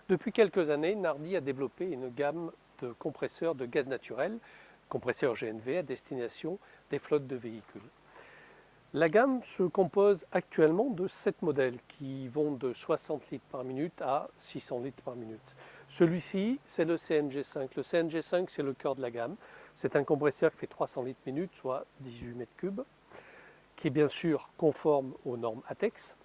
Depuis quelques années, Nardi a développé une gamme de compresseurs de gaz naturel, compresseurs GNV à destination des flottes de véhicules. La gamme se compose actuellement de 7 modèles qui vont de 60 litres par minute à 600 litres par minute. Celui-ci, c'est le CNG5. Le CNG5, c'est le cœur de la gamme. C'est un compresseur qui fait 300 litres minute, soit 18 mètres cubes, qui est bien sûr conforme aux normes ATEX,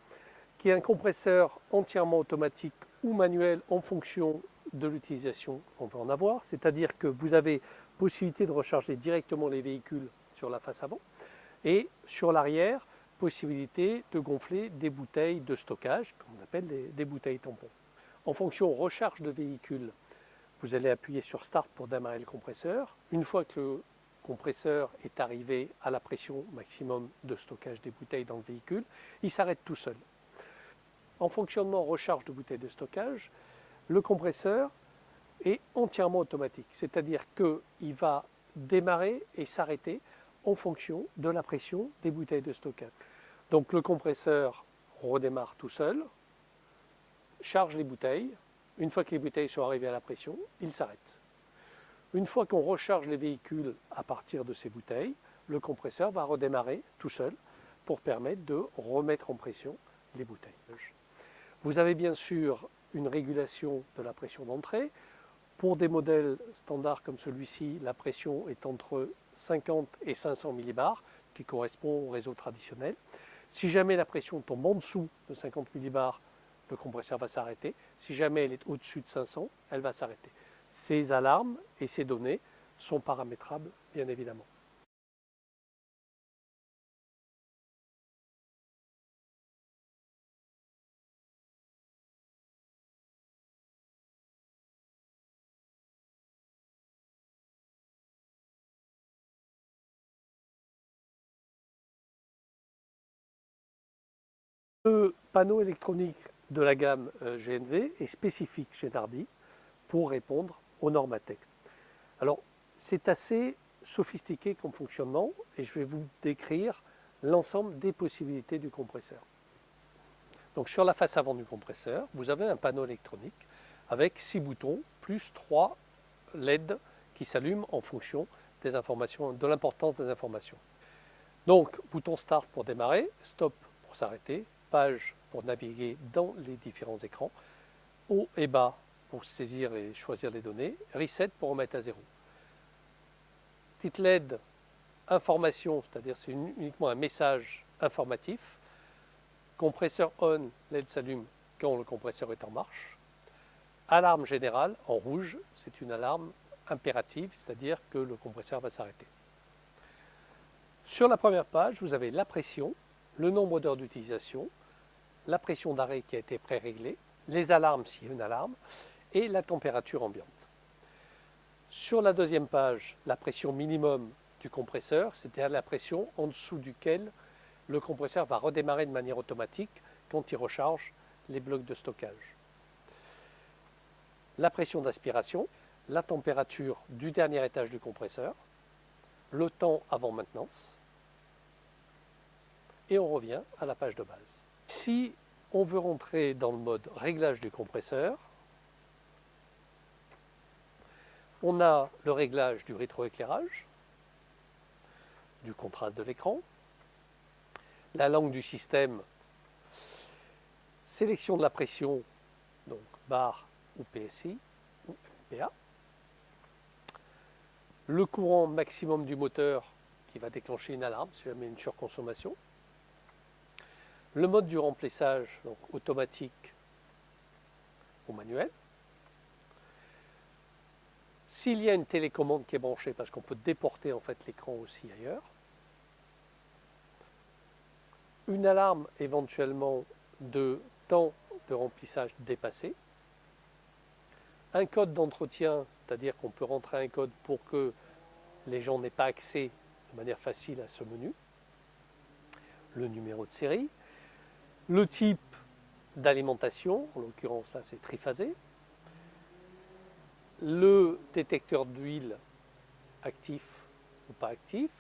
qui est un compresseur entièrement automatique ou manuel en fonction de l'utilisation qu'on veut en avoir, c'est-à-dire que vous avez possibilité de recharger directement les véhicules sur la face avant et sur l'arrière, possibilité de gonfler des bouteilles de stockage, qu'on appelle des bouteilles tampons. En fonction recharge de véhicule, vous allez appuyer sur Start pour démarrer le compresseur. Une fois que le compresseur est arrivé à la pression maximum de stockage des bouteilles dans le véhicule, il s'arrête tout seul. En fonctionnement recharge de bouteilles de stockage, le compresseur est entièrement automatique, c'est-à-dire qu'il va démarrer et s'arrêter en fonction de la pression des bouteilles de stockage. Donc le compresseur redémarre tout seul, charge les bouteilles. Une fois que les bouteilles sont arrivées à la pression, il s'arrête. Une fois qu'on recharge les véhicules à partir de ces bouteilles, le compresseur va redémarrer tout seul pour permettre de remettre en pression les bouteilles. Vous avez bien sûr une régulation de la pression d'entrée. Pour des modèles standards comme celui-ci, la pression est entre 50 et 500 millibars, qui correspond au réseau traditionnel. Si jamais la pression tombe en dessous de 50 millibars, le compresseur va s'arrêter. Si jamais elle est au-dessus de 500, elle va s'arrêter. Ces alarmes et ces données sont paramétrables, bien évidemment. Le panneau électronique de la gamme GNV est spécifique chez Nardi pour répondre aux normes ATEX. Alors, c'est assez sophistiqué comme fonctionnement et je vais vous décrire l'ensemble des possibilités du compresseur. Donc, sur la face avant du compresseur, vous avez un panneau électronique avec 6 boutons plus 3 LED qui s'allument en fonction des informations, de l'importance des informations. Donc, bouton Start pour démarrer, Stop pour s'arrêter, Page pour naviguer dans les différents écrans, haut et bas pour saisir et choisir les données, Reset pour remettre à zéro. Petite LED information, c'est-à-dire c'est uniquement un message informatif. Compresseur on, LED s'allume quand le compresseur est en marche. Alarme générale en rouge, c'est une alarme impérative, c'est-à-dire que le compresseur va s'arrêter. Sur la première page, vous avez la pression, le nombre d'heures d'utilisation, la pression d'arrêt qui a été pré-réglée, les alarmes s'il y a une alarme, et la température ambiante. Sur la deuxième page, la pression minimum du compresseur, c'est-à-dire la pression en dessous duquel le compresseur va redémarrer de manière automatique quand il recharge les blocs de stockage. La pression d'aspiration, la température du dernier étage du compresseur, le temps avant maintenance, et on revient à la page de base. Si on veut rentrer dans le mode réglage du compresseur, on a le réglage du rétroéclairage, du contraste de l'écran, la langue du système, sélection de la pression, donc bar ou PSI ou PA, le courant maximum du moteur qui va déclencher une alarme si jamais une surconsommation, le mode du remplissage, donc automatique ou manuel. S'il y a une télécommande qui est branchée, parce qu'on peut déporter en fait l'écran aussi ailleurs. Une alarme éventuellement de temps de remplissage dépassé. Un code d'entretien, c'est-à-dire qu'on peut rentrer un code pour que les gens n'aient pas accès de manière facile à ce menu. Le numéro de série. Le type d'alimentation, en l'occurrence là c'est triphasé. Le détecteur d'huile actif ou pas actif.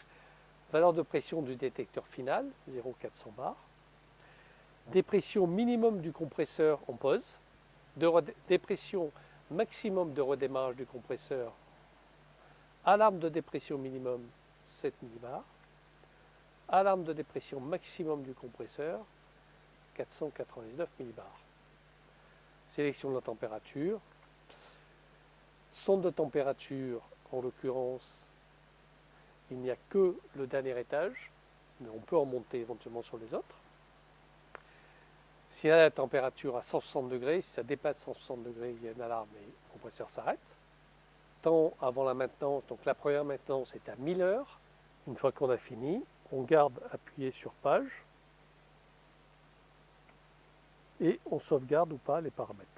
Valeur de pression du détecteur final, 0,400 bars. Des pressions minimum du compresseur en pause. dépression maximum de redémarrage du compresseur, alarme de dépression minimum 7 millibars, alarme de dépression maximum du compresseur 499 millibars. Sélection de la température, sonde de température, en l'occurrence il n'y a que le dernier étage, mais on peut en monter éventuellement sur les autres. S'il y a la température à 160 degrés, si ça dépasse 160 degrés, il y a une alarme et le compresseur s'arrête. Temps avant la maintenance, donc la première maintenance est à 1000 heures. Une fois qu'on a fini, on garde appuyé sur page et on sauvegarde ou pas les paramètres.